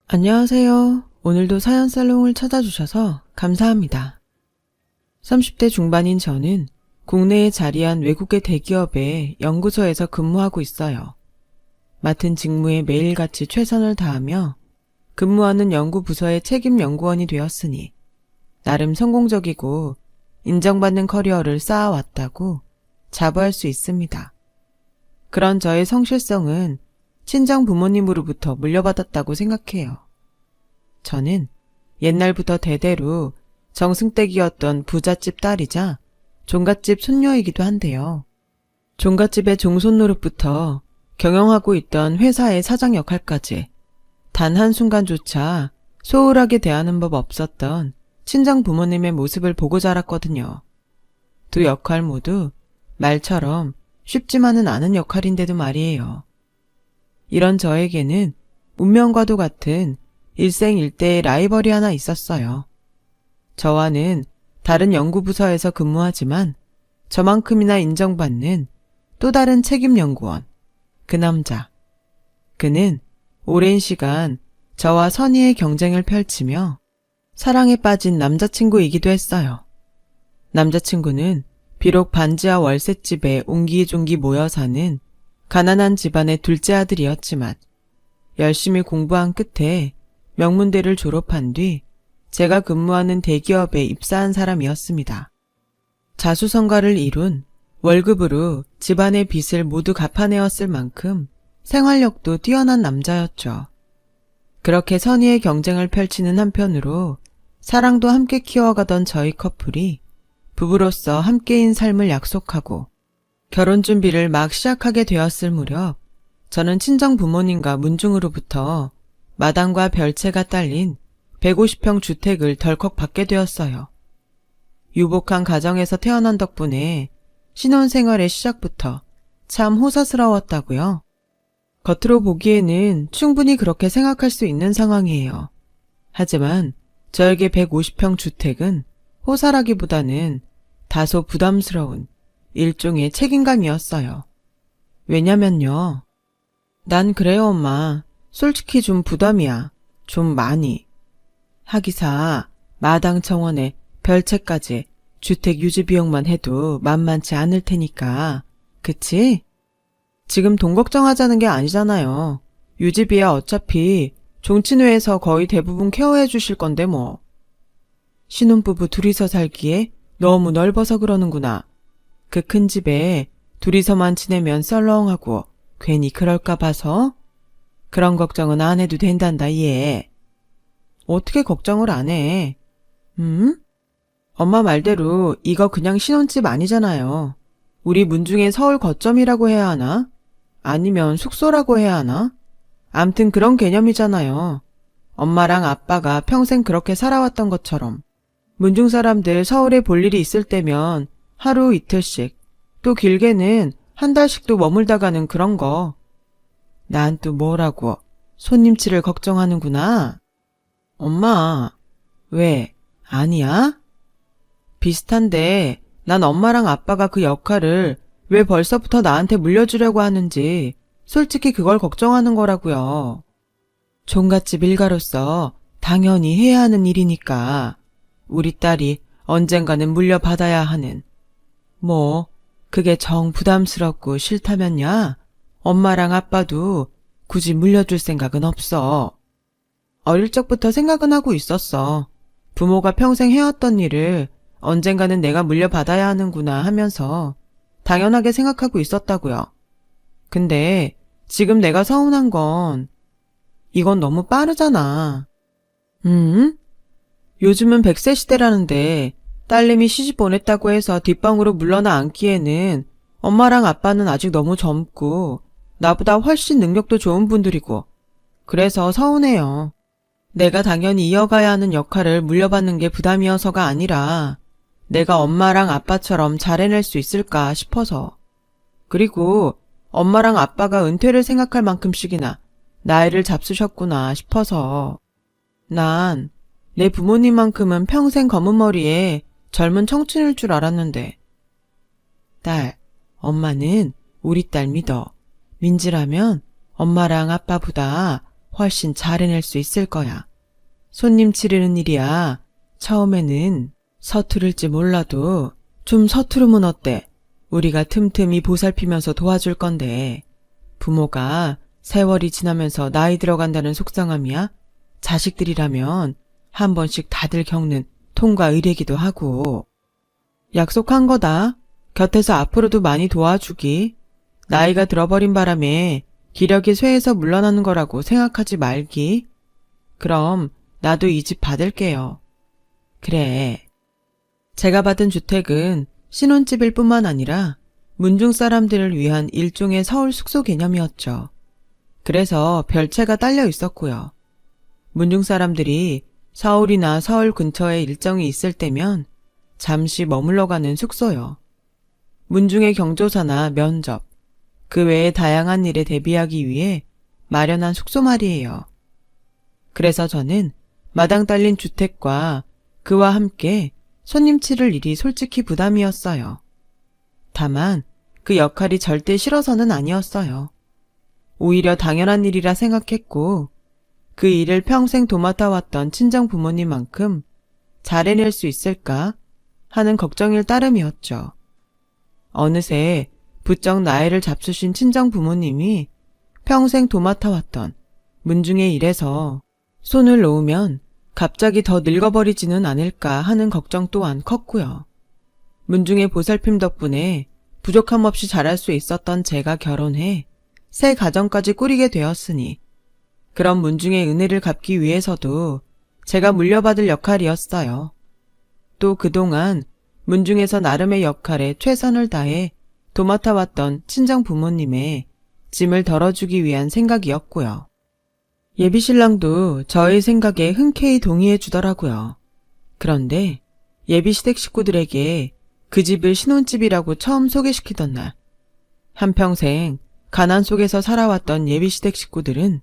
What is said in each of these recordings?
안녕하세요. 오늘도 사연살롱을 찾아주셔서 감사합니다. 30대 중반인 저는 국내에 자리한 외국의 대기업의 연구소에서 근무하고 있어요. 맡은 직무에 매일같이 최선을 다하며 근무하는 연구부서의 책임 연구원이 되었으니 나름 성공적이고 인정받는 커리어를 쌓아왔다고 자부할 수 있습니다. 그런 저의 성실성은 친정 부모님으로부터 물려받았다고 생각해요. 저는 옛날부터 대대로 정승댁이었던 부잣집 딸이자 종갓집 손녀이기도 한데요. 종갓집의 종손노릇부터 경영하고 있던 회사의 사장 역할까지 단 한순간조차 소홀하게 대하는 법 없었던 친정 부모님의 모습을 보고 자랐거든요. 두 역할 모두 말처럼 쉽지만은 않은 역할인데도 말이에요. 이런 저에게는 운명과도 같은 일생일대의 라이벌이 하나 있었어요. 저와는 다른 연구부서에서 근무하지만 저만큼이나 인정받는 또 다른 책임연구원, 그 남자. 그는 오랜 시간 저와 선의의 경쟁을 펼치며 사랑에 빠진 남자친구이기도 했어요. 남자친구는 비록 반지하 월셋집에 옹기종기 모여 사는 가난한 집안의 둘째 아들이었지만 열심히 공부한 끝에 명문대를 졸업한 뒤 제가 근무하는 대기업에 입사한 사람이었습니다. 자수성가를 이룬 월급으로 집안의 빚을 모두 갚아내었을 만큼 생활력도 뛰어난 남자였죠. 그렇게 선의의 경쟁을 펼치는 한편으로 사랑도 함께 키워가던 저희 커플이 부부로서 함께인 삶을 약속하고 결혼 준비를 막 시작하게 되었을 무렵 저는 친정 부모님과 문중으로부터 마당과 별채가 딸린 150평 주택을 덜컥 받게 되었어요. 유복한 가정에서 태어난 덕분에 신혼생활의 시작부터 참 호사스러웠다고요. 겉으로 보기에는 충분히 그렇게 생각할 수 있는 상황이에요. 하지만 저에게 150평 주택은 호사라기보다는 다소 부담스러운 일종의 책임감이었어요. 왜냐면요. 난 그래요, 엄마. 솔직히 좀 부담이야. 좀 많이. 하기사 마당 정원에 별채까지 주택 유지 비용만 해도 만만치 않을 테니까. 그치? 지금 돈 걱정하자는 게 아니잖아요. 유지비야 어차피 종친회에서 거의 대부분 케어해 주실 건데 뭐. 신혼부부 둘이서 살기에 너무 넓어서 그러는구나. 그 큰 집에 둘이서만 지내면 썰렁하고 괜히 그럴까 봐서? 그런 걱정은 안 해도 된단다, 얘. 어떻게 걱정을 안 해? 엄마 말대로 이거 그냥 신혼집 아니잖아요. 우리 문중의 서울 거점이라고 해야 하나? 아니면 숙소라고 해야 하나? 암튼 그런 개념이잖아요. 엄마랑 아빠가 평생 그렇게 살아왔던 것처럼. 문중 사람들 서울에 볼 일이 있을 때면 하루 이틀씩, 또 길게는 한 달씩도 머물다 가는 그런 거. 난 또 뭐라고 손님치를 걱정하는구나. 엄마, 왜, 아니야? 비슷한데 난 엄마랑 아빠가 그 역할을 왜 벌써부터 나한테 물려주려고 하는지 솔직히 그걸 걱정하는 거라고요. 종갓집 일가로서 당연히 해야 하는 일이니까 우리 딸이 언젠가는 물려받아야 하는. 뭐 그게 정 부담스럽고 싫다면야 엄마랑 아빠도 굳이 물려줄 생각은 없어. 어릴 적부터 생각은 하고 있었어. 부모가 평생 해왔던 일을 언젠가는 내가 물려받아야 하는구나 하면서 당연하게 생각하고 있었다고요. 근데 지금 내가 서운한 건 이건 너무 빠르잖아. 요즘은 100세 시대라는데 딸내미 시집 보냈다고 해서 뒷방으로 물러나 앉기에는 엄마랑 아빠는 아직 너무 젊고 나보다 훨씬 능력도 좋은 분들이고 그래서 서운해요. 내가 당연히 이어가야 하는 역할을 물려받는 게 부담이어서가 아니라 내가 엄마랑 아빠처럼 잘 해낼 수 있을까 싶어서. 그리고 엄마랑 아빠가 은퇴를 생각할 만큼씩이나 나이를 잡수셨구나 싶어서. 난 내 부모님만큼은 평생 검은 머리에 젊은 청춘일 줄 알았는데. 딸, 엄마는 우리 딸 믿어. 민지라면 엄마랑 아빠보다 훨씬 잘 해낼 수 있을 거야. 손님 치르는 일이야. 처음에는 서투를지 몰라도 좀 서투르면 어때? 우리가 틈틈이 보살피면서 도와줄 건데. 부모가 세월이 지나면서 나이 들어간다는 속상함이야? 자식들이라면 한 번씩 다들 겪는 통과 의례기도 하고. 약속한 거다. 곁에서 앞으로도 많이 도와주기. 나이가 들어버린 바람에 기력이 쇠해서 물러나는 거라고 생각하지 말기. 그럼 나도 이 집 받을게요. 그래. 제가 받은 주택은 신혼집일 뿐만 아니라 문중 사람들을 위한 일종의 서울 숙소 개념이었죠. 그래서 별채가 딸려 있었고요. 문중 사람들이 서울이나 서울 근처에 일정이 있을 때면 잠시 머물러 가는 숙소요. 문중의 경조사나 면접, 그 외의 다양한 일에 대비하기 위해 마련한 숙소 말이에요. 그래서 저는 마당 딸린 주택과 그와 함께 손님 치를 일이 솔직히 부담이었어요. 다만 그 역할이 절대 싫어서는 아니었어요. 오히려 당연한 일이라 생각했고 그 일을 평생 도맡아왔던 친정 부모님만큼 잘 해낼 수 있을까 하는 걱정일 따름이었죠. 어느새 부쩍 나이를 잡수신 친정 부모님이 평생 도맡아왔던 문중의 일에서 손을 놓으면 갑자기 더 늙어버리지는 않을까 하는 걱정 또한 컸고요. 문중의 보살핌 덕분에 부족함 없이 잘할 수 있었던 제가 결혼해 새 가정까지 꾸리게 되었으니 그런 문중의 은혜를 갚기 위해서도 제가 물려받을 역할이었어요. 또 그동안 문중에서 나름의 역할에 최선을 다해 도맡아왔던 친정 부모님의 짐을 덜어주기 위한 생각이었고요. 예비신랑도 저의 생각에 흔쾌히 동의해 주더라고요. 그런데 예비시댁 식구들에게 그 집을 신혼집이라고 처음 소개시키던 날, 한평생 가난 속에서 살아왔던 예비시댁 식구들은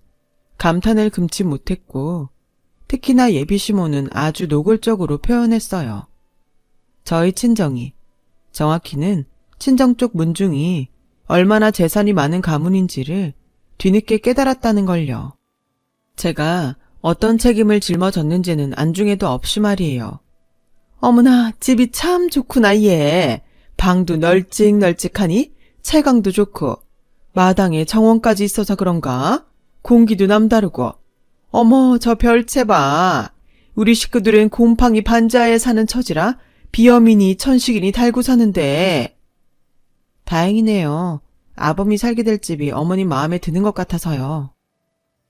감탄을 금치 못했고 특히나 예비시모는 아주 노골적으로 표현했어요. 저희 친정이, 정확히는 친정 쪽 문중이 얼마나 재산이 많은 가문인지를 뒤늦게 깨달았다는 걸요. 제가 어떤 책임을 짊어졌는지는 안중에도 없이 말이에요. 어머나 집이 참 좋구나 얘. 방도 널찍널찍하니 채광도 좋고 마당에 정원까지 있어서 그런가? 공기도 남다르고. 어머 저 별채 봐. 우리 식구들은 곰팡이 반지하에 사는 처지라 비염이니 천식이니 달고 사는데. 다행이네요. 아범이 살게 될 집이 어머님 마음에 드는 것 같아서요.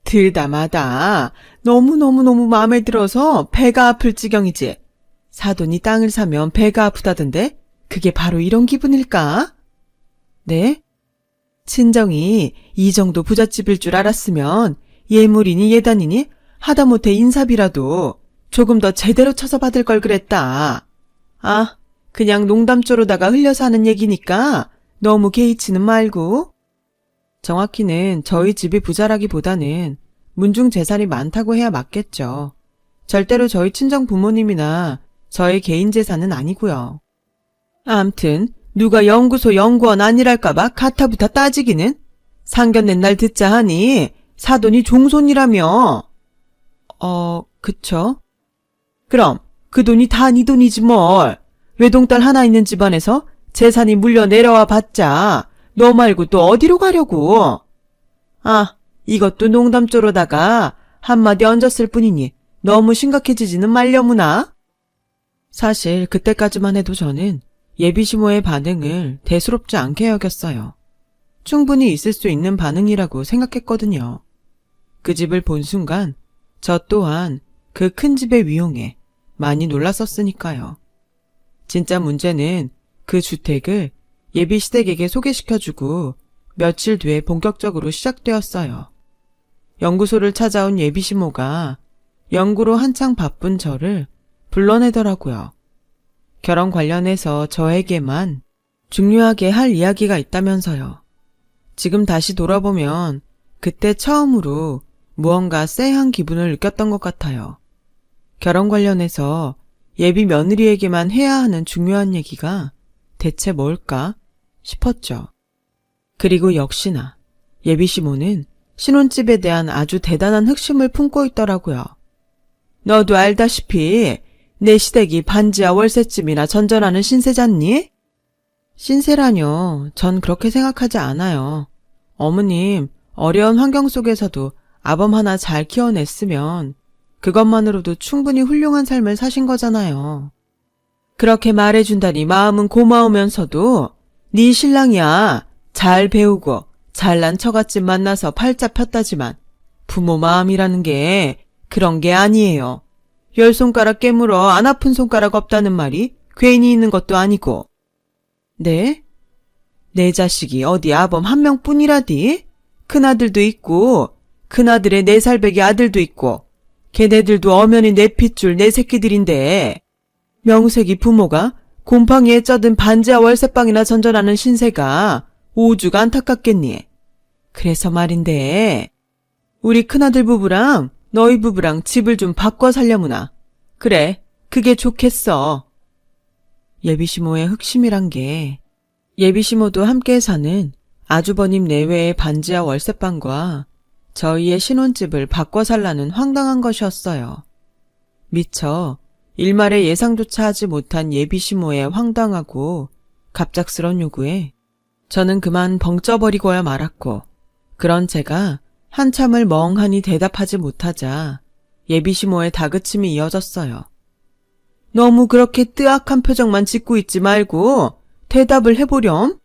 들다마다 너무너무너무 마음에 들어서 배가 아플 지경이지. 사돈이 땅을 사면 배가 아프다던데 그게 바로 이런 기분일까? 네? 친정이 이 정도 부잣집일 줄 알았으면 예물이니 예단이니 하다못해 인사비라도 조금 더 제대로 쳐서 받을 걸 그랬다. 아, 그냥 농담조로다가 흘려서 하는 얘기니까 너무 개의치는 말고. 정확히는 저희 집이 부자라기보다는 문중 재산이 많다고 해야 맞겠죠. 절대로 저희 친정 부모님이나 저의 개인 재산은 아니고요. 암튼 누가 연구소 연구원 아니랄까봐 가타부타 따지기는. 상견례 날 듣자 하니 사돈이 종손이라며. 그쵸? 그럼 그 돈이 다 네 돈이지 뭘. 외동딸 하나 있는 집안에서 재산이 물려 내려와 봤자 너 말고 또 어디로 가려고. 아, 이것도 농담조로다가 한마디 얹었을 뿐이니 너무 심각해지지는 말려무나. 사실 그때까지만 해도 저는 예비시모의 반응을 대수롭지 않게 여겼어요. 충분히 있을 수 있는 반응이라고 생각했거든요. 그 집을 본 순간 저 또한 그 큰 집의 위용에 많이 놀랐었으니까요. 진짜 문제는 그 주택을 예비시댁에게 소개시켜주고 며칠 뒤에 본격적으로 시작되었어요. 연구소를 찾아온 예비시모가 연구로 한창 바쁜 저를 불러내더라고요. 결혼 관련해서 저에게만 중요하게 할 이야기가 있다면서요. 지금 다시 돌아보면 그때 처음으로 무언가 쎄한 기분을 느꼈던 것 같아요. 결혼 관련해서 예비 며느리에게만 해야 하는 중요한 얘기가 대체 뭘까 싶었죠. 그리고 역시나 예비시모는 신혼집에 대한 아주 대단한 흑심을 품고 있더라고요. 너도 알다시피 내 시댁이 반지하 월세집이나 전전하는 신세잖니? 신세라뇨. 전 그렇게 생각하지 않아요. 어머님, 어려운 환경 속에서도 아범 하나 잘 키워냈으면 그것만으로도 충분히 훌륭한 삶을 사신 거잖아요. 그렇게 말해준다니 마음은 고마우면서도 네 신랑이야 잘 배우고 잘난 처갓집 만나서 팔자 폈다지만 부모 마음이라는 게 그런 게 아니에요. 10손가락 깨물어 안 아픈 손가락 없다는 말이 괜히 있는 것도 아니고. 네? 내 자식이 어디 아범 한 명뿐이라디? 큰아들도 있고 큰아들의 4살배기 아들도 있고 걔네들도 엄연히 내 핏줄 내 새끼들인데 명색이 부모가 곰팡이에 쩌든 반지하 월세방이나 전전하는 신세가 오죽 안타깝겠니? 그래서 말인데 우리 큰아들 부부랑 너희 부부랑 집을 좀 바꿔 살려무나. 그래, 그게 좋겠어. 예비시모의 흑심이란 게 예비시모도 함께 사는 아주버님 내외의 반지하 월세방과 저희의 신혼집을 바꿔 살라는 황당한 것이었어요. 미처 일말의 예상조차 하지 못한 예비시모의 황당하고 갑작스런 요구에 저는 그만 벙쪄버리고야 말았고, 그런 제가 한참을 멍하니 대답하지 못하자 예비시모의 다그침이 이어졌어요. 너무 그렇게 뜨악한 표정만 짓고 있지 말고 대답을 해보렴.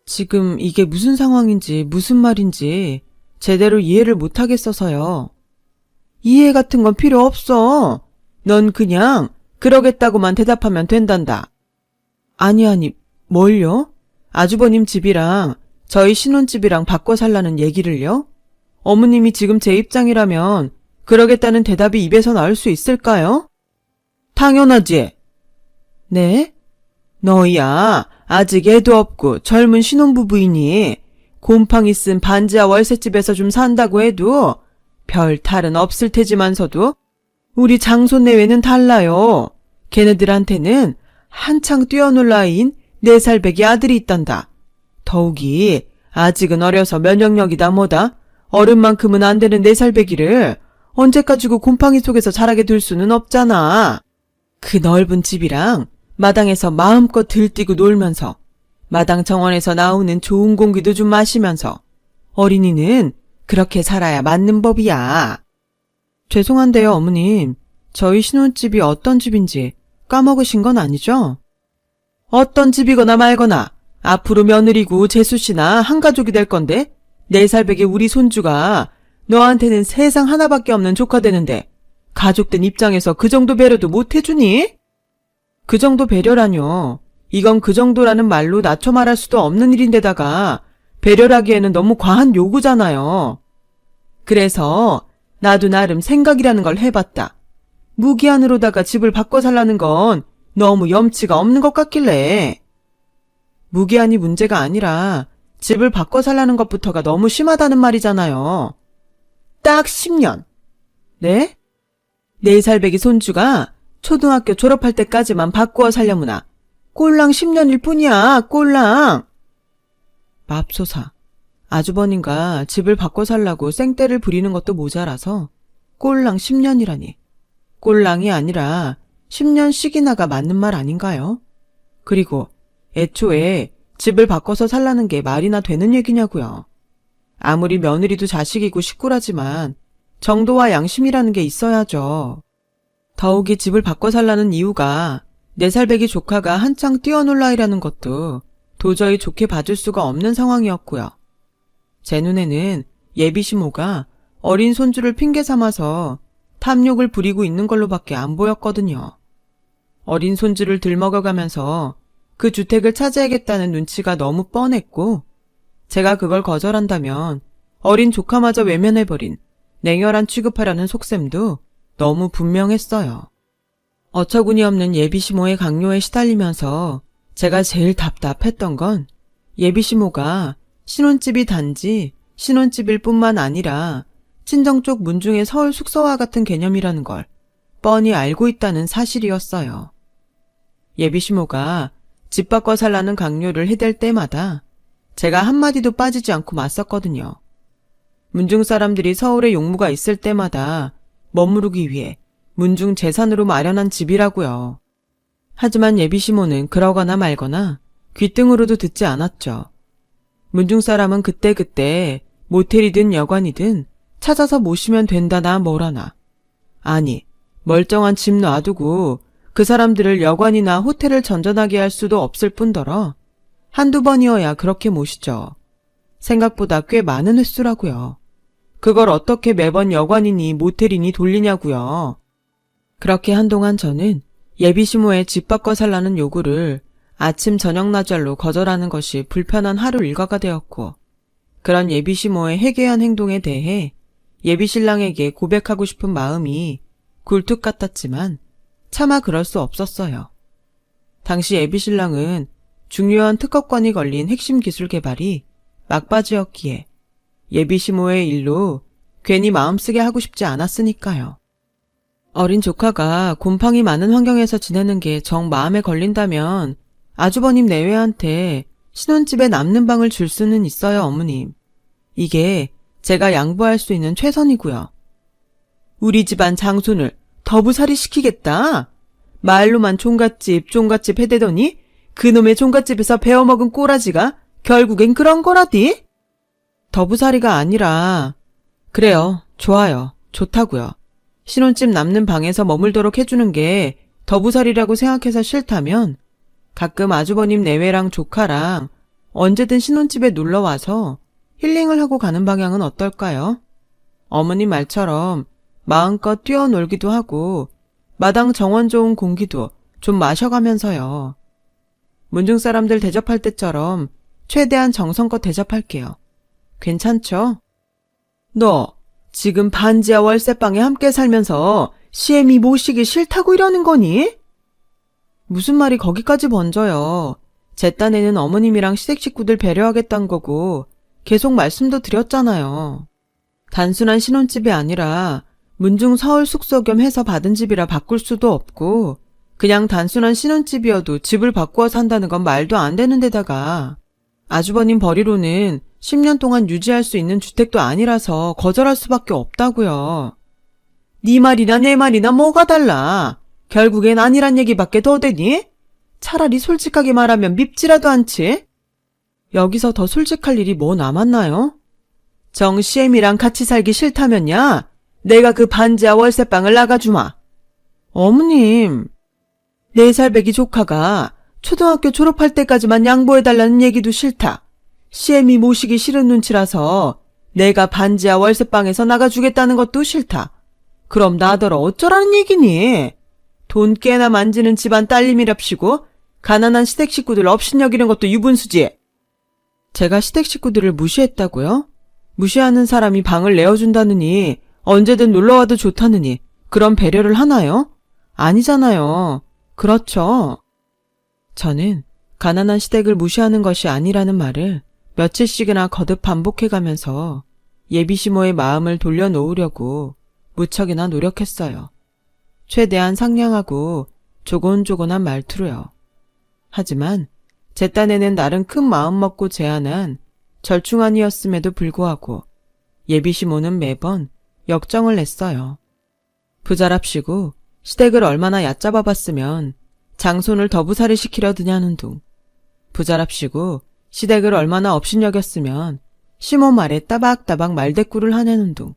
지금 이게 무슨 상황인지 무슨 말인지 제대로 이해를 못하겠어서요. 이해 같은 건 필요 없어. 넌 그냥 그러겠다고만 대답하면 된단다. 아니, 뭘요? 아주버님 집이랑 저희 신혼집이랑 바꿔 살라는 얘기를요? 어머님이 지금 제 입장이라면 그러겠다는 대답이 입에서 나올 수 있을까요? 당연하지. 네? 너야 아직 애도 없고 젊은 신혼부부이니 곰팡이 쓴 반지하 월세집에서 좀 산다고 해도 별 탈은 없을 테지만서도 우리 장손내외는 달라요. 걔네들한테는 한창 뛰어놀 나이인 4살배기 아들이 있단다. 더욱이 아직은 어려서 면역력이다 뭐다. 어른만큼은 안 되는 4살배기를 언제까지고 곰팡이 속에서 자라게 둘 수는 없잖아. 그 넓은 집이랑 마당에서 마음껏 들뛰고 놀면서 마당 정원에서 나오는 좋은 공기도 좀 마시면서 어린이는 그렇게 살아야 맞는 법이야. 죄송한데요, 어머님. 저희 신혼집이 어떤 집인지 까먹으신 건 아니죠? 어떤 집이거나 말거나 앞으로 며느리고 재수씨나 한가족이 될 건데 4살배기 우리 손주가 너한테는 세상 하나밖에 없는 조카 되는데 가족된 입장에서 그 정도 배려도 못 해주니? 그 정도 배려라뇨. 이건 그 정도라는 말로 낮춰 말할 수도 없는 일인데다가 배려라기에는 너무 과한 요구잖아요. 그래서 나도 나름 생각이라는 걸 해봤다. 무기한으로다가 집을 바꿔 살라는 건 너무 염치가 없는 것 같길래. 무기한이 문제가 아니라 집을 바꿔 살라는 것부터가 너무 심하다는 말이잖아요. 딱 10년. 네? 4살배기 손주가 초등학교 졸업할 때까지만 바꾸어 살려무나. 꼴랑 10년일 뿐이야, 꼴랑. 맙소사. 아주버님과 집을 바꿔 살라고 생떼를 부리는 것도 모자라서 꼴랑 10년이라니. 꼴랑이 아니라 10년씩이나가 맞는 말 아닌가요? 그리고 애초에 집을 바꿔서 살라는 게 말이나 되는 얘기냐고요. 아무리 며느리도 자식이고 식구라지만 정도와 양심이라는 게 있어야죠. 더욱이 집을 바꿔 살라는 이유가 4살배기 조카가 한창 뛰어놀 나이라는 것도 도저히 좋게 봐줄 수가 없는 상황이었고요. 제 눈에는 예비시모가 어린 손주를 핑계 삼아서 탐욕을 부리고 있는 걸로밖에 안 보였거든요. 어린 손주를 들먹어가면서 그 주택을 차지하겠다는 눈치가 너무 뻔했고 제가 그걸 거절한다면 어린 조카마저 외면해버린 냉혈한 취급하라는 속셈도 너무 분명했어요. 어처구니 없는 예비시모의 강요에 시달리면서 제가 제일 답답했던 건 예비시모가 신혼집이 단지 신혼집일 뿐만 아니라 친정 쪽 문중의 서울 숙소와 같은 개념이라는 걸 뻔히 알고 있다는 사실이었어요. 예비시모가 집 바꿔 살라는 강요를 해댈 때마다 제가 한마디도 빠지지 않고 맞섰거든요. 문중 사람들이 서울에 용무가 있을 때마다 머무르기 위해 문중 재산으로 마련한 집이라고요. 하지만 예비시모는 그러거나 말거나 귀등으로도 듣지 않았죠. 문중 사람은 그때그때 모텔이든 여관이든 찾아서 모시면 된다나 뭐라나. 아니, 멀쩡한 집 놔두고 그 사람들을 여관이나 호텔을 전전하게 할 수도 없을 뿐더러 한두 번이어야 그렇게 모시죠. 생각보다 꽤 많은 횟수라고요. 그걸 어떻게 매번 여관이니 모텔이니 돌리냐고요. 그렇게 한동안 저는 예비시모의 집 바꿔 살라는 요구를 아침 저녁 나절로 거절하는 것이 불편한 하루 일과가 되었고, 그런 예비시모의 해괴한 행동에 대해 예비신랑에게 고백하고 싶은 마음이 굴뚝 같았지만 차마 그럴 수 없었어요. 당시 예비신랑은 중요한 특허권이 걸린 핵심 기술 개발이 막바지였기에 예비시모의 일로 괜히 마음 쓰게 하고 싶지 않았으니까요. 어린 조카가 곰팡이 많은 환경에서 지내는 게 정 마음에 걸린다면 아주버님 내외한테 신혼집에 남는 방을 줄 수는 있어요, 어머님. 이게 제가 양보할 수 있는 최선이고요. 우리 집안 장손을 더부살이 시키겠다. 말로만 종갓집 해대더니 그놈의 종갓집에서 배워먹은 꼬라지가 결국엔 그런 거라디? 더부살이가 아니라, 그래요, 좋아요, 좋다고요. 신혼집 남는 방에서 머물도록 해주는 게 더부살이라고 생각해서 싫다면 가끔 아주버님 내외랑 조카랑 언제든 신혼집에 놀러와서 힐링을 하고 가는 방향은 어떨까요? 어머님 말처럼 마음껏 뛰어놀기도 하고 마당 정원 좋은 공기도 좀 마셔가면서요. 문중 사람들 대접할 때처럼 최대한 정성껏 대접할게요. 괜찮죠? 너 지금 반지하 월세방에 함께 살면서 시애미 모시기 싫다고 이러는 거니? 무슨 말이 거기까지 번져요. 제 딴에는 어머님이랑 시댁 식구들 배려하겠다는 거고 계속 말씀도 드렸잖아요. 단순한 신혼집이 아니라 문중 서울 숙소 겸 해서 받은 집이라 바꿀 수도 없고 그냥 단순한 신혼집이어도 집을 바꾸어 산다는 건 말도 안 되는 데다가 아주버님 벌이로는 10년 동안 유지할 수 있는 주택도 아니라서 거절할 수밖에 없다고요. 네 말이나 내 말이나 뭐가 달라. 결국엔 아니란 얘기밖에 더 되니? 차라리 솔직하게 말하면 밉지라도 않지? 여기서 더 솔직할 일이 뭐 남았나요? 정시엠이랑 같이 살기 싫다면야 내가 그 반지하 월세방을 나가주마. 어머님, 4살 배기 조카가 초등학교 졸업할 때까지만 양보해달라는 얘기도 싫다. 시엠이 모시기 싫은 눈치라서 내가 반지하 월세방에서 나가주겠다는 것도 싫다. 그럼 나더러 어쩌라는 얘기니? 돈 깨나 만지는 집안 딸님이랍시고 가난한 시댁 식구들 업신여기는 것도 유분수지. 제가 시댁 식구들을 무시했다고요? 무시하는 사람이 방을 내어준다느니 언제든 놀러와도 좋다느니 그런 배려를 하나요? 아니잖아요. 그렇죠? 저는 가난한 시댁을 무시하는 것이 아니라는 말을 며칠씩이나 거듭 반복해가면서 예비시모의 마음을 돌려놓으려고 무척이나 노력했어요. 최대한 상냥하고 조곤조곤한 말투로요. 하지만 제 딴에는 나름 큰 마음 먹고 제안한 절충안이었음에도 불구하고 예비시모는 매번 역정을 냈어요. 부자랍시고 시댁을 얼마나 얕잡아봤으면 장손을 더부살이 시키려 드냐는 둥. 부자랍시고 시댁을 얼마나 업신여겼으면 시모 말에 따박따박 말대꾸를 하냐는 둥.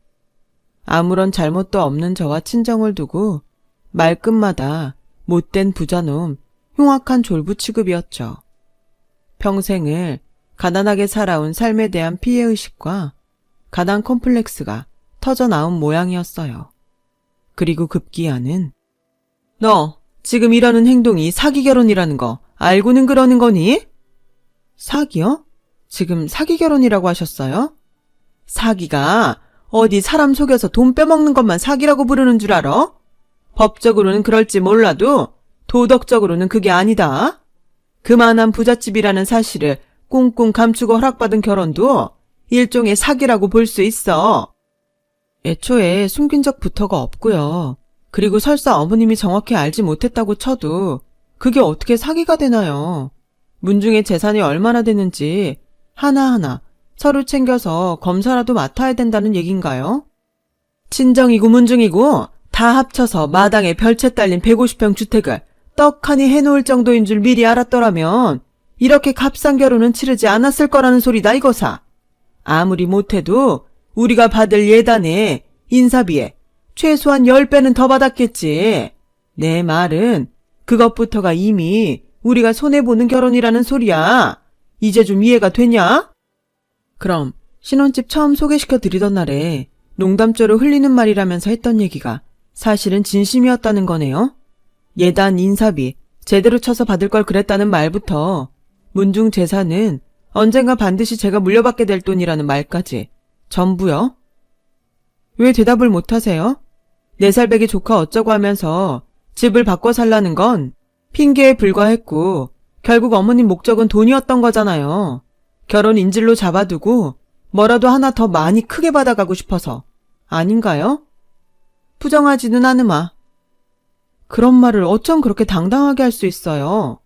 아무런 잘못도 없는 저와 친정을 두고 말끝마다 못된 부자놈, 흉악한 졸부 취급이었죠. 평생을 가난하게 살아온 삶에 대한 피해의식과 가난 컴플렉스가 터져나온 모양이었어요. 그리고 급기야는 너 지금 이러는 행동이 사기 결혼이라는 거 알고는 그러는 거니? 사기요? 지금 사기 결혼이라고 하셨어요? 사기가 어디 사람 속여서 돈 빼먹는 것만 사기라고 부르는 줄 알아? 법적으로는 그럴지 몰라도 도덕적으로는 그게 아니다. 그만한 부잣집이라는 사실을 꽁꽁 감추고 허락받은 결혼도 일종의 사기라고 볼 수 있어. 애초에 숨긴 적부터가 없고요. 그리고 설사 어머님이 정확히 알지 못했다고 쳐도 그게 어떻게 사기가 되나요? 문중의 재산이 얼마나 되는지 하나하나 서로 챙겨서 검사라도 맡아야 된다는 얘긴가요? 친정이고 문중이고 다 합쳐서 마당에 별채 딸린 150평 주택을 떡하니 해놓을 정도인 줄 미리 알았더라면 이렇게 값싼 결혼은 치르지 않았을 거라는 소리다 이거사. 아무리 못해도 우리가 받을 예단에 인사비에 최소한 10배는 더 받았겠지. 내 말은 그것부터가 이미 우리가 손해보는 결혼이라는 소리야. 이제 좀 이해가 되냐? 그럼 신혼집 처음 소개시켜 드리던 날에 농담조로 흘리는 말이라면서 했던 얘기가 사실은 진심이었다는 거네요. 예단 인사비 제대로 쳐서 받을 걸 그랬다는 말부터 문중 재산은 언젠가 반드시 제가 물려받게 될 돈이라는 말까지 전부요? 왜 대답을 못하세요? 4살 배기 조카 어쩌고 하면서 집을 바꿔 살라는 건 핑계에 불과했고 결국 어머님 목적은 돈이었던 거잖아요. 결혼 인질로 잡아두고 뭐라도 하나 더 많이 크게 받아가고 싶어서 아닌가요? 부정하지는 않으마. 그런 말을 어쩜 그렇게 당당하게 할 수 있어요?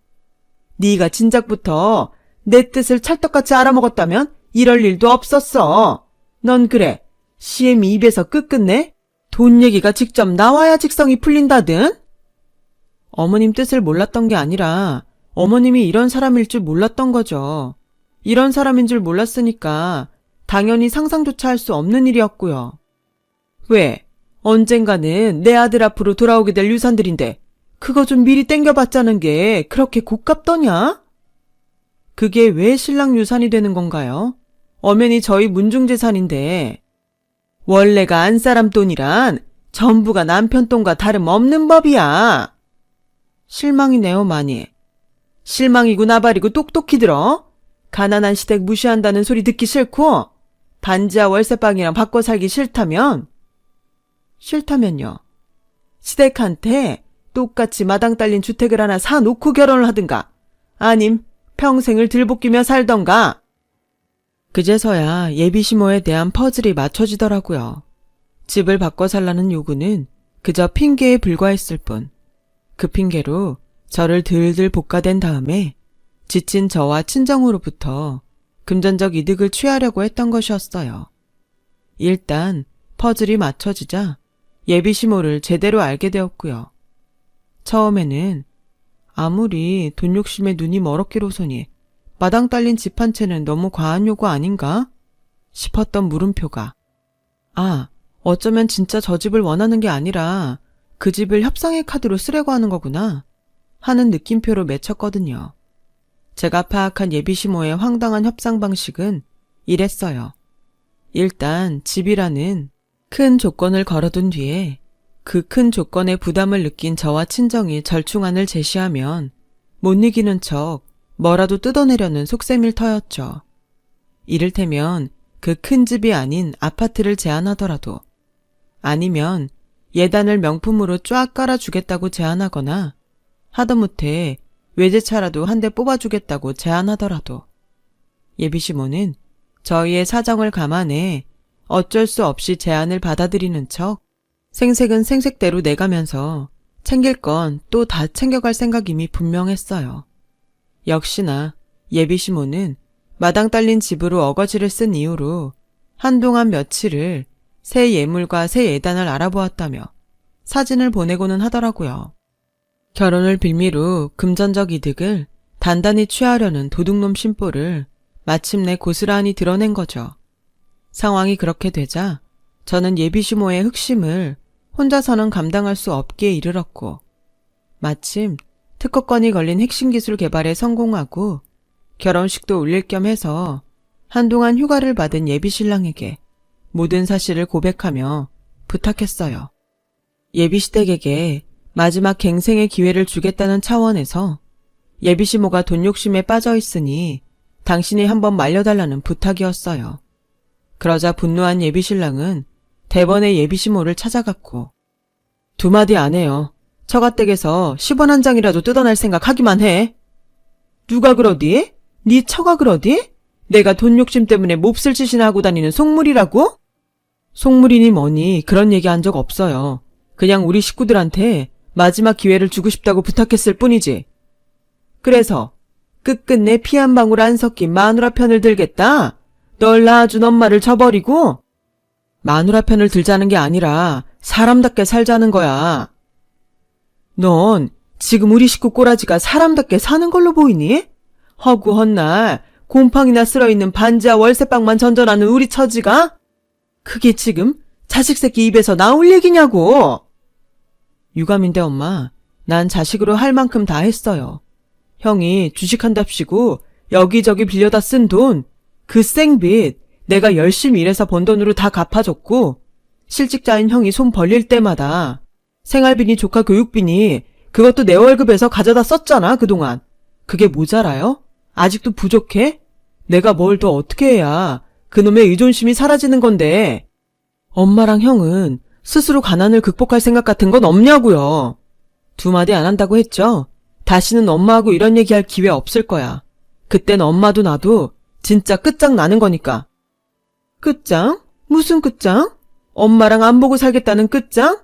네가 진작부터 내 뜻을 찰떡같이 알아먹었다면 이럴 일도 없었어. 넌 그래 CM이 입에서 끝끝내 돈 얘기가 직접 나와야 직성이 풀린다든? 어머님 뜻을 몰랐던 게 아니라 어머님이 이런 사람일 줄 몰랐던 거죠. 이런 사람인 줄 몰랐으니까 당연히 상상조차 할 수 없는 일이었고요. 왜? 언젠가는 내 아들 앞으로 돌아오게 될 유산들인데 그거 좀 미리 땡겨봤자는 게 그렇게 고깝더냐? 그게 왜 신랑 유산이 되는 건가요? 엄연히 저희 문중재산인데 원래가 안사람 돈이란 전부가 남편 돈과 다름없는 법이야. 실망이네요 많이. 실망이고 나발이고 똑똑히 들어. 가난한 시댁 무시한다는 소리 듣기 싫고 반지하 월세방이랑 바꿔 살기 싫다면? 싫다면요? 시댁한테 똑같이 마당 딸린 주택을 하나 사놓고 결혼을 하든가 아님 평생을 들볶이며 살던가. 그제서야 예비시모에 대한 퍼즐이 맞춰지더라고요. 집을 바꿔 살라는 요구는 그저 핑계에 불과했을 뿐. 그 핑계로 저를 들들 볶아댄 다음에 지친 저와 친정으로부터 금전적 이득을 취하려고 했던 것이었어요. 일단 퍼즐이 맞춰지자 예비시모를 제대로 알게 되었고요. 처음에는 아무리 돈 욕심에 눈이 멀었기로서니 마당 딸린 집 한 채는 너무 과한 요구 아닌가 싶었던 물음표가 어쩌면 진짜 저 집을 원하는 게 아니라 그 집을 협상의 카드로 쓰려고 하는 거구나 하는 느낌표로 맺혔거든요. 제가 파악한 예비시모의 황당한 협상 방식은 이랬어요. 일단 집이라는 큰 조건을 걸어둔 뒤에 그 큰 조건의 부담을 느낀 저와 친정이 절충안을 제시하면 못 이기는 척 뭐라도 뜯어내려는 속셈일 터였죠. 이를테면 그 큰 집이 아닌 아파트를 제안하더라도 아니면 예단을 명품으로 쫙 깔아주겠다고 제안하거나 하다못해 외제차라도 한 대 뽑아주겠다고 제안하더라도 예비시모는 저희의 사정을 감안해 어쩔 수 없이 제안을 받아들이는 척 생색은 생색대로 내가면서 챙길 건 또 다 챙겨갈 생각임이 분명했어요. 역시나 예비시모는 마당 딸린 집으로 어거지를 쓴 이후로 한동안 며칠을 새 예물과 새 예단을 알아보았다며 사진을 보내고는 하더라고요. 결혼을 빌미로 금전적 이득을 단단히 취하려는 도둑놈 심보를 마침내 고스란히 드러낸 거죠. 상황이 그렇게 되자 저는 예비시모의 흑심을 혼자서는 감당할 수 없기에 이르렀고 마침 특허권이 걸린 핵심 기술 개발에 성공하고 결혼식도 올릴 겸 해서 한동안 휴가를 받은 예비신랑에게 모든 사실을 고백하며 부탁했어요. 예비시댁에게 마지막 갱생의 기회를 주겠다는 차원에서 예비시모가 돈 욕심에 빠져 있으니 당신이 한번 말려달라는 부탁이었어요. 그러자 분노한 예비신랑은 대번에 예비시모를 찾아갔고 두 마디 안 해요. 처가댁에서 10원 한 장이라도 뜯어낼 생각 하기만 해. 누가 그러디? 네 처가 그러디? 내가 돈 욕심 때문에 몹쓸 짓이나 하고 다니는 속물이라고? 속물이니 뭐니 그런 얘기 한 적 없어요. 그냥 우리 식구들한테 마지막 기회를 주고 싶다고 부탁했을 뿐이지. 그래서 끝끝내 피 한 방울 안 섞인 마누라 편을 들겠다? 널 낳아준 엄마를 쳐버리고? 마누라 편을 들자는 게 아니라 사람답게 살자는 거야. 넌 지금 우리 식구 꼬라지가 사람답게 사는 걸로 보이니? 허구헌날 곰팡이나 쓸어있는 반지하 월세방만 전전하는 우리 처지가? 그게 지금 자식 새끼 입에서 나올 얘기냐고. 유감인데 엄마, 난 자식으로 할 만큼 다 했어요. 형이 주식한답시고 여기저기 빌려다 쓴 돈, 그 생빚 내가 열심히 일해서 번 돈으로 다 갚아줬고, 실직자인 형이 손 벌릴 때마다 생활비니 조카 교육비니 그것도 내 월급에서 가져다 썼잖아, 그동안. 그게 모자라요? 아직도 부족해? 내가 뭘 더 어떻게 해야 그놈의 의존심이 사라지는 건데. 엄마랑 형은 스스로 가난을 극복할 생각 같은 건 없냐고요. 두 마디 안 한다고 했죠? 다시는 엄마하고 이런 얘기할 기회 없을 거야. 그땐 엄마도 나도 진짜 끝장나는 거니까. 끝장? 무슨 끝장? 엄마랑 안 보고 살겠다는 끝장?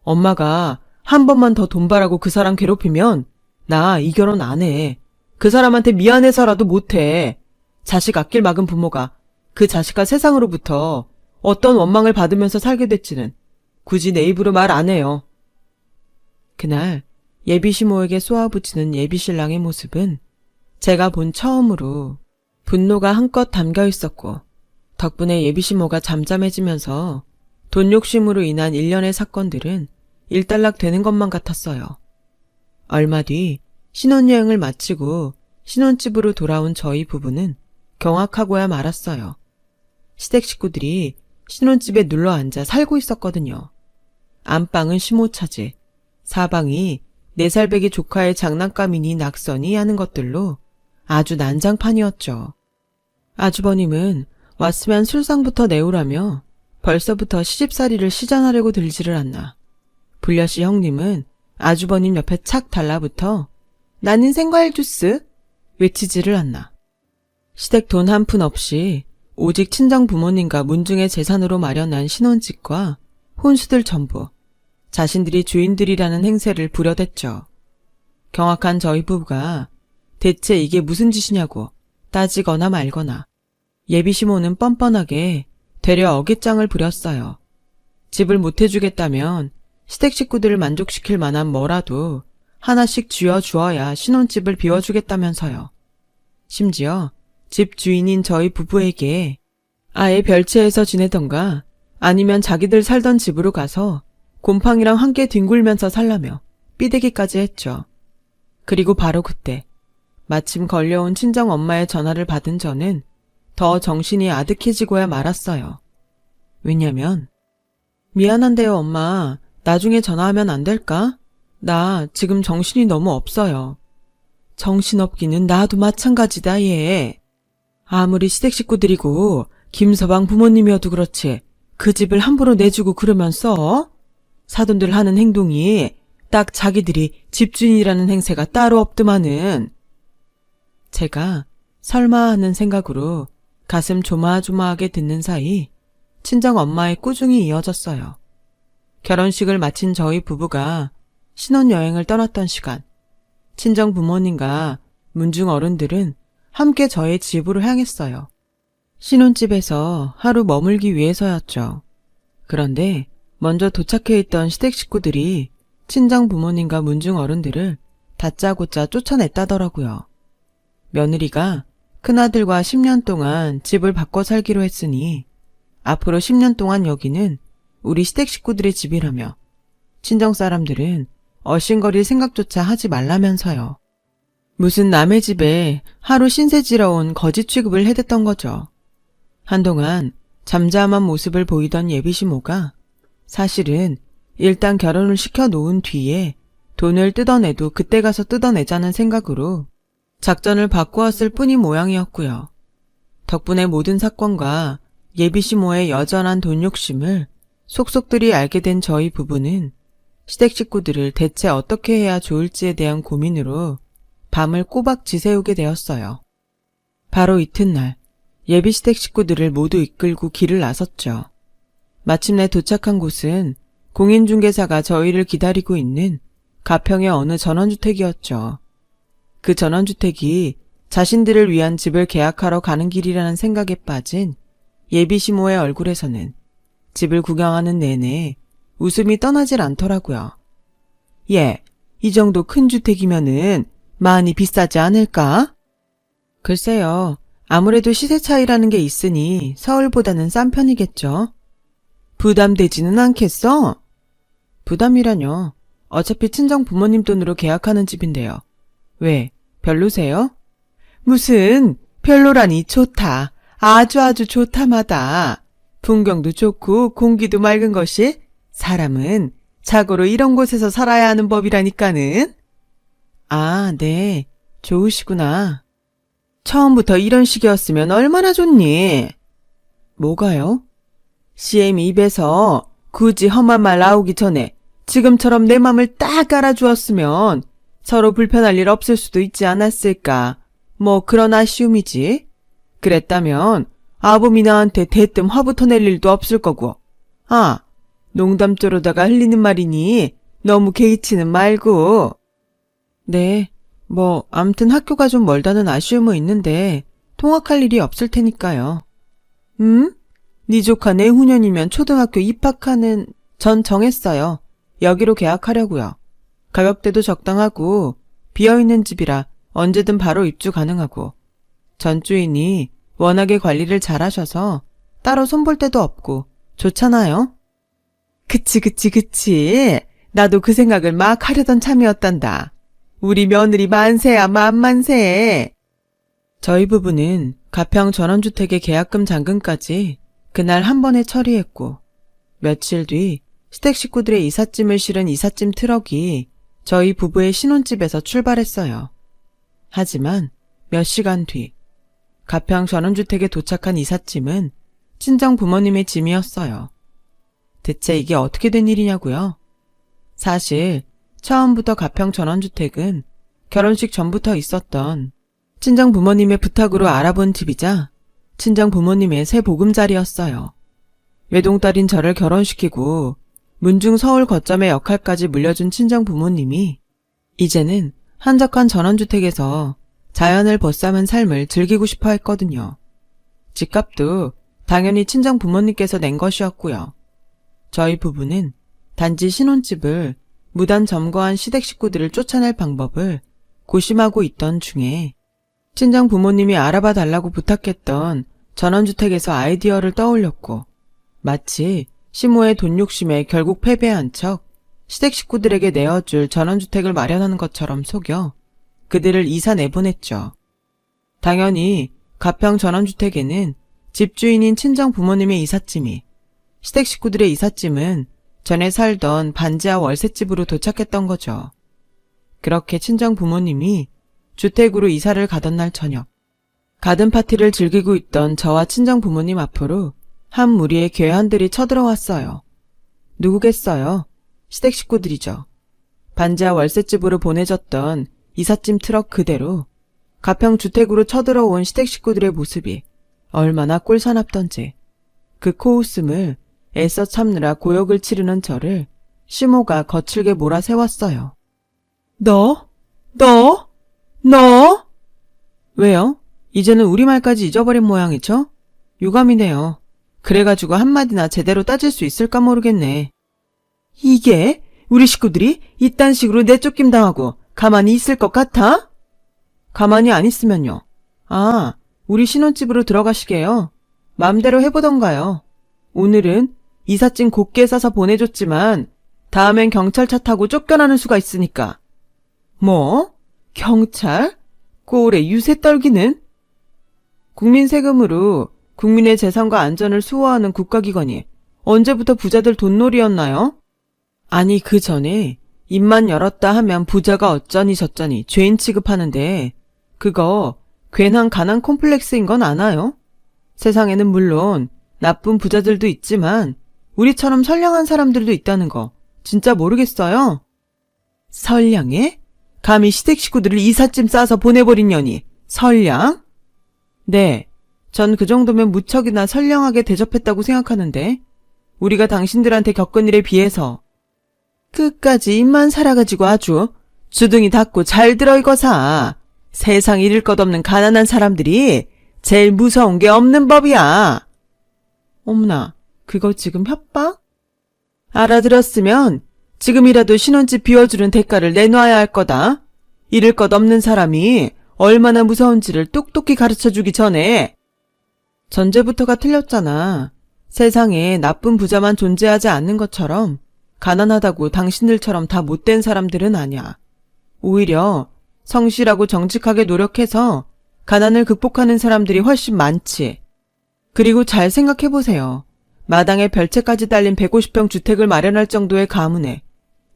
엄마가 한 번만 더 돈 바라고 그 사람 괴롭히면 나 이 결혼 안 해. 그 사람한테 미안해서라도 못해. 자식 아낄 막은 부모가 그 자식과 세상으로부터 어떤 원망을 받으면서 살게 됐지는 굳이 내 입으로 말 안 해요. 그날 예비시모에게 쏘아붙이는 예비신랑의 모습은 제가 본 처음으로 분노가 한껏 담겨 있었고, 덕분에 예비시모가 잠잠해지면서 돈 욕심으로 인한 일련의 사건들은 일단락 되는 것만 같았어요. 얼마 뒤 신혼여행을 마치고 신혼집으로 돌아온 저희 부부는 경악하고야 말았어요. 시댁 식구들이 신혼집에 눌러 앉아 살고 있었거든요. 안방은 시모 차지, 사방이 4살배기 조카의 장난감이니 낙서니 하는 것들로 아주 난장판이었죠. 아주버님은 왔으면 술상부터 내오라며 벌써부터 시집살이를 시전하려고 들지를 않나. 불려시 형님은 아주버님 옆에 착 달라붙어 나는 생과일 주스 외치지를 않나. 시댁 돈 한 푼 없이 오직 친정 부모님과 문중의 재산으로 마련한 신혼집과 혼수들 전부 자신들이 주인들이라는 행세를 부려댔죠. 경악한 저희 부부가 대체 이게 무슨 짓이냐고 따지거나 말거나 예비시모는 뻔뻔하게 되려 어깃장을 부렸어요. 집을 못 해주겠다면 시댁 식구들을 만족시킬 만한 뭐라도 하나씩 쥐어주어야 신혼집을 비워주겠다면서요. 심지어 집 주인인 저희 부부에게 아예 별채에서 지내던가 아니면 자기들 살던 집으로 가서 곰팡이랑 함께 뒹굴면서 살라며 삐대기까지 했죠. 그리고 바로 그때 마침 걸려온 친정 엄마의 전화를 받은 저는 더 정신이 아득해지고야 말았어요. 왜냐면 미안한데요 엄마, 나중에 전화하면 안 될까? 나 지금 정신이 너무 없어요. 정신없기는 나도 마찬가지다 얘. 아무리 시댁 식구들이고 김서방 부모님이어도 그렇지 그 집을 함부로 내주고 그러면서 사돈들 하는 행동이 딱 자기들이 집주인이라는 행세가 따로 없더만은. 제가 설마 하는 생각으로 가슴 조마조마하게 듣는 사이 친정 엄마의 꾸중이 이어졌어요. 결혼식을 마친 저희 부부가 신혼여행을 떠났던 시간, 친정 부모님과 문중 어른들은 함께 저의 집으로 향했어요. 신혼집에서 하루 머물기 위해서였죠. 그런데 먼저 도착해 있던 시댁 식구들이 친정 부모님과 문중 어른들을 다짜고짜 쫓아냈다더라고요. 며느리가 큰아들과 10년 동안 집을 바꿔 살기로 했으니 앞으로 10년 동안 여기는 우리 시댁 식구들의 집이라며 친정 사람들은 얼씬거릴 생각조차 하지 말라면서요. 무슨 남의 집에 하루 신세지러 온 거지 취급을 해댔던 거죠. 한동안 잠잠한 모습을 보이던 예비시모가 사실은 일단 결혼을 시켜놓은 뒤에 돈을 뜯어내도 그때 가서 뜯어내자는 생각으로 작전을 바꾸었을 뿐인 모양이었고요. 덕분에 모든 사건과 예비시모의 여전한 돈 욕심을 속속들이 알게 된 저희 부부는 시댁 식구들을 대체 어떻게 해야 좋을지에 대한 고민으로 밤을 꼬박 지새우게 되었어요. 바로 이튿날 예비 시댁 식구들을 모두 이끌고 길을 나섰죠. 마침내 도착한 곳은 공인중개사가 저희를 기다리고 있는 가평의 어느 전원주택이었죠. 그 전원주택이 자신들을 위한 집을 계약하러 가는 길이라는 생각에 빠진 예비 시모의 얼굴에서는 집을 구경하는 내내 웃음이 떠나질 않더라고요. 예, 이 정도 큰 주택이면은 많이 비싸지 않을까? 글쎄요, 아무래도 시세 차이라는 게 있으니 서울보다는 싼 편이겠죠. 부담되지는 않겠어? 부담이라뇨. 어차피 친정 부모님 돈으로 계약하는 집인데요. 왜, 별로세요? 무슨 별로라니 좋다. 아주 좋다마다. 풍경도 좋고 공기도 맑은 것이 사람은 자고로 이런 곳에서 살아야 하는 법이라니까는. 아, 네. 좋으시구나. 처음부터 이런 식이었으면 얼마나 좋니? 뭐가요? CM 입에서 굳이 험한 말 나오기 전에 지금처럼 내 맘을 딱 알아주었으면 서로 불편할 일 없을 수도 있지 않았을까. 뭐 그런 아쉬움이지. 그랬다면 아범이 나한테 대뜸 화부터 낼 일도 없을 거고. 아, 농담조로다가 흘리는 말이니 너무 개의치는 말고. 네, 뭐 암튼 학교가 좀 멀다는 아쉬움은 있는데 통학할 일이 없을 테니까요. 네 조카 내후년이면 초등학교 입학하는 전 정했어요. 여기로 계약하려고요. 가격대도 적당하고 비어있는 집이라 언제든 바로 입주 가능하고 전 주인이 워낙에 관리를 잘하셔서 따로 손볼 데도 없고 좋잖아요. 그치. 나도 그 생각을 막 하려던 참이었단다. 우리 며느리 만세야 만만세. 저희 부부는 가평 전원주택의 계약금 잔금까지 그날 한 번에 처리했고 며칠 뒤 시댁 식구들의 이삿짐을 실은 이삿짐 트럭이 저희 부부의 신혼집에서 출발했어요. 하지만 몇 시간 뒤 가평 전원주택에 도착한 이삿짐은 친정 부모님의 짐이었어요. 대체 이게 어떻게 된 일이냐고요? 사실 처음부터 가평 전원주택은 결혼식 전부터 있었던 친정 부모님의 부탁으로 알아본 집이자 친정 부모님의 새 보금자리였어요. 외동딸인 저를 결혼시키고 문중 서울 거점의 역할까지 물려준 친정 부모님이 이제는 한적한 전원주택에서 자연을 벗삼은 삶을 즐기고 싶어 했거든요. 집값도 당연히 친정 부모님께서 낸 것이었고요. 저희 부부는 단지 신혼집을 무단 점거한 시댁 식구들을 쫓아낼 방법을 고심하고 있던 중에 친정 부모님이 알아봐 달라고 부탁했던 전원주택에서 아이디어를 떠올렸고 마치 시모의 돈 욕심에 결국 패배한 척 시댁 식구들에게 내어줄 전원주택을 마련하는 것처럼 속여 그들을 이사 내보냈죠. 당연히 가평 전원주택에는 집주인인 친정 부모님의 이삿짐이 시댁 식구들의 이삿짐은 전에 살던 반지하 월세집으로 도착했던 거죠. 그렇게 친정 부모님이 주택으로 이사를 가던 날 저녁 가든 파티를 즐기고 있던 저와 친정 부모님 앞으로 한 무리의 괴한들이 쳐들어왔어요. 누구겠어요? 시댁 식구들이죠. 반지하 월세집으로 보내졌던 이삿짐 트럭 그대로 가평 주택으로 쳐들어온 시댁 식구들의 모습이 얼마나 꼴사납던지 그 코웃음을 애써 참느라 고역을 치르는 저를 시모가 거칠게 몰아세웠어요. 너? 왜요? 이제는 우리말까지 잊어버린 모양이죠? 유감이네요. 그래가지고 한마디나 제대로 따질 수 있을까 모르겠네. 이게 우리 식구들이 이딴 식으로 내쫓김 당하고 가만히 있을 것 같아? 가만히 안 있으면요. 아, 우리 신혼집으로 들어가시게요. 마음대로 해보던가요. 오늘은 이삿짐 곱게 싸서 보내줬지만 다음엔 경찰차 타고 쫓겨나는 수가 있으니까. 뭐? 경찰? 꼴에 유세 떨기는? 국민 세금으로 국민의 재산과 안전을 수호하는 국가기관이 언제부터 부자들 돈놀이였나요? 아니 그 전에 입만 열었다 하면 부자가 어쩌니 저쩌니 죄인 취급하는데 그거 괜한 가난 콤플렉스인 건 아나요? 세상에는 물론 나쁜 부자들도 있지만 우리처럼 선량한 사람들도 있다는 거 진짜 모르겠어요? 선량해? 감히 시댁 식구들을 이삿짐 싸서 보내버린 년이 선량? 네, 전 그 정도면 무척이나 선량하게 대접했다고 생각하는데 우리가 당신들한테 겪은 일에 비해서 끝까지 입만 살아가지고 아주 주둥이 닫고 잘 들어 이거사. 세상 잃을 것 없는 가난한 사람들이 제일 무서운 게 없는 법이야. 어머나, 그거 지금 협박? 알아들었으면 지금이라도 신혼집 비워주는 대가를 내놔야 할 거다. 잃을 것 없는 사람이 얼마나 무서운지를 똑똑히 가르쳐주기 전에. 전제부터가 틀렸잖아. 세상에 나쁜 부자만 존재하지 않는 것처럼 가난하다고 당신들처럼 다 못된 사람들은 아니야. 오히려 성실하고 정직하게 노력해서 가난을 극복하는 사람들이 훨씬 많지. 그리고 잘 생각해보세요. 마당에 별채까지 딸린 150평 주택을 마련할 정도의 가문에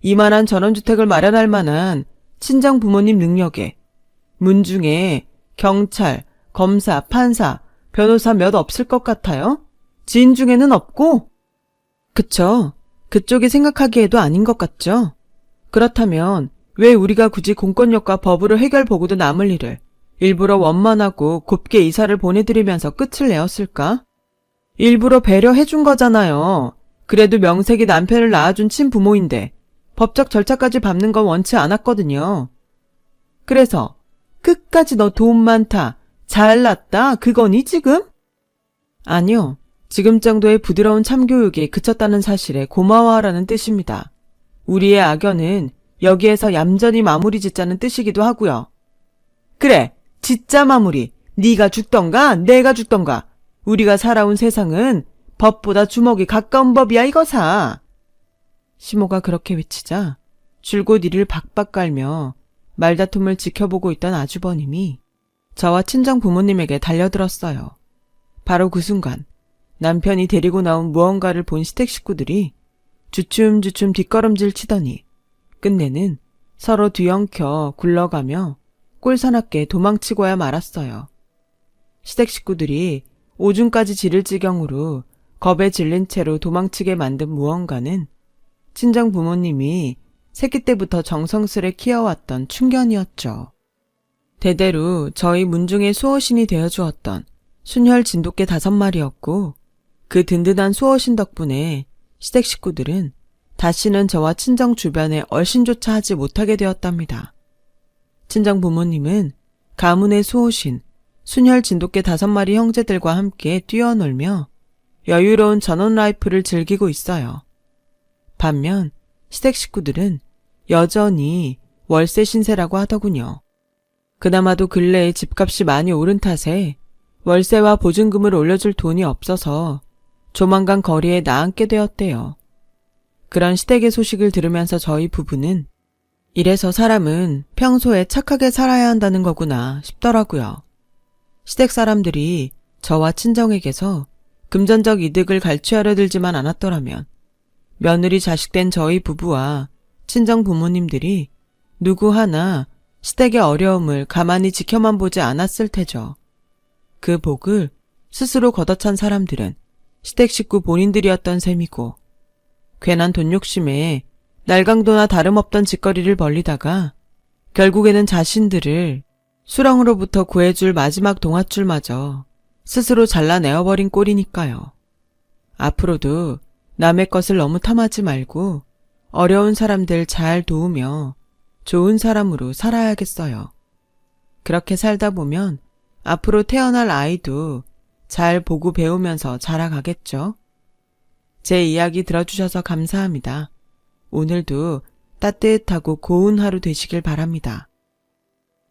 이만한 전원주택을 마련할 만한 친정 부모님 능력에 문중에 경찰, 검사, 판사, 변호사 몇 없을 것 같아요? 지인 중에는 없고? 그쵸. 그쪽이 생각하기에도 아닌 것 같죠? 그렇다면 왜 우리가 굳이 공권력과 법으로 해결보고도 남을 일을 일부러 원만하고 곱게 이사를 보내드리면서 끝을 내었을까? 일부러 배려해준 거잖아요. 그래도 명색이 남편을 낳아준 친부모인데 법적 절차까지 밟는 건 원치 않았거든요. 그래서 끝까지 너 돈 많다, 잘났다 그거니 지금? 아니요. 지금 정도의 부드러운 참교육이 그쳤다는 사실에 고마워하라는 뜻입니다. 우리의 악연은 여기에서 얌전히 마무리 짓자는 뜻이기도 하고요. 그래, 짓자 마무리. 네가 죽던가 내가 죽던가. 우리가 살아온 세상은 법보다 주먹이 가까운 법이야 이거사. 시모가 그렇게 외치자 줄곧 이를 박박 깔며 말다툼을 지켜보고 있던 아주버님이 저와 친정 부모님에게 달려들었어요. 바로 그 순간 남편이 데리고 나온 무언가를 본 시댁 식구들이 주춤주춤 뒷걸음질 치더니 끝내는 서로 뒤엉켜 굴러가며 꼴사납게 도망치고야 말았어요. 시댁 식구들이 오줌까지 지를 지경으로 겁에 질린 채로 도망치게 만든 무언가는 친정 부모님이 새끼 때부터 정성스레 키워왔던 충견이었죠. 대대로 저희 문중의 수호신이 되어주었던 순혈 진돗개 5마리였고 그 든든한 수호신 덕분에 시댁 식구들은 다시는 저와 친정 주변에 얼씬조차 하지 못하게 되었답니다. 친정 부모님은 가문의 수호신, 순혈 진돗개 5마리 형제들과 함께 뛰어놀며 여유로운 전원 라이프를 즐기고 있어요. 반면 시댁 식구들은 여전히 월세 신세라고 하더군요. 그나마도 근래에 집값이 많이 오른 탓에 월세와 보증금을 올려줄 돈이 없어서 조만간 거리에 나앉게 되었대요. 그런 시댁의 소식을 들으면서 저희 부부는 이래서 사람은 평소에 착하게 살아야 한다는 거구나 싶더라고요. 시댁 사람들이 저와 친정에게서 금전적 이득을 갈취하려 들지만 않았더라면 며느리 자식된 저희 부부와 친정 부모님들이 누구 하나 시댁의 어려움을 가만히 지켜만 보지 않았을 테죠. 그 복을 스스로 걷어찬 사람들은 시댁 식구 본인들이었던 셈이고 괜한 돈 욕심에 날강도나 다름없던 짓거리를 벌리다가 결국에는 자신들을 수렁으로부터 구해줄 마지막 동아줄마저 스스로 잘라내어버린 꼴이니까요. 앞으로도 남의 것을 너무 탐하지 말고 어려운 사람들 잘 도우며 좋은 사람으로 살아야겠어요. 그렇게 살다 보면 앞으로 태어날 아이도 잘 보고 배우면서 자라가겠죠. 제 이야기 들어주셔서 감사합니다. 오늘도 따뜻하고 고운 하루 되시길 바랍니다.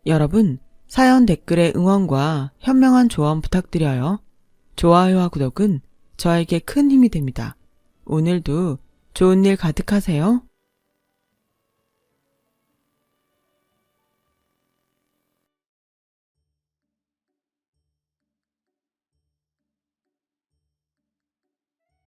여러분, 사연 댓글에 응원과 현명한 조언 부탁드려요. 좋아요와 구독은 저에게 큰 힘이 됩니다. 오늘도 좋은 일 가득하세요.